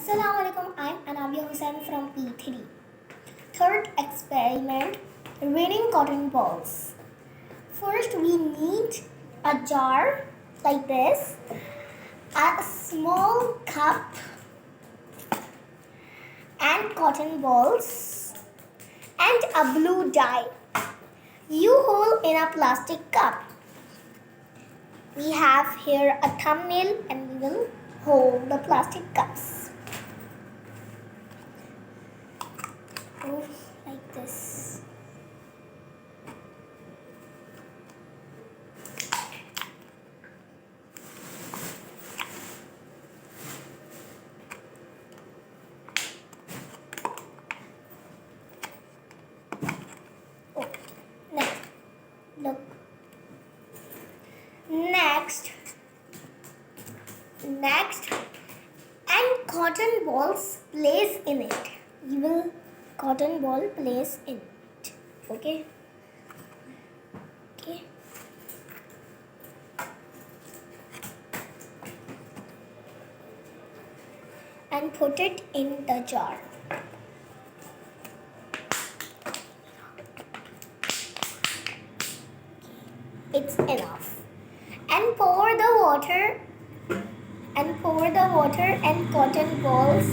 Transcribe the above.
Assalamualaikum, I'm Anabia Hussain from P3. Third experiment, raining cotton balls. First we need a jar like this, a small cup and cotton balls and a blue dye. You hold in a plastic cup. We have here a thumbnail and we will hold the plastic cups. Like this. Oh, next, look. Next, and cotton balls place in it. You will cotton ball place in it. Okay. And put it in the jar. It's enough. And pour the water and cotton balls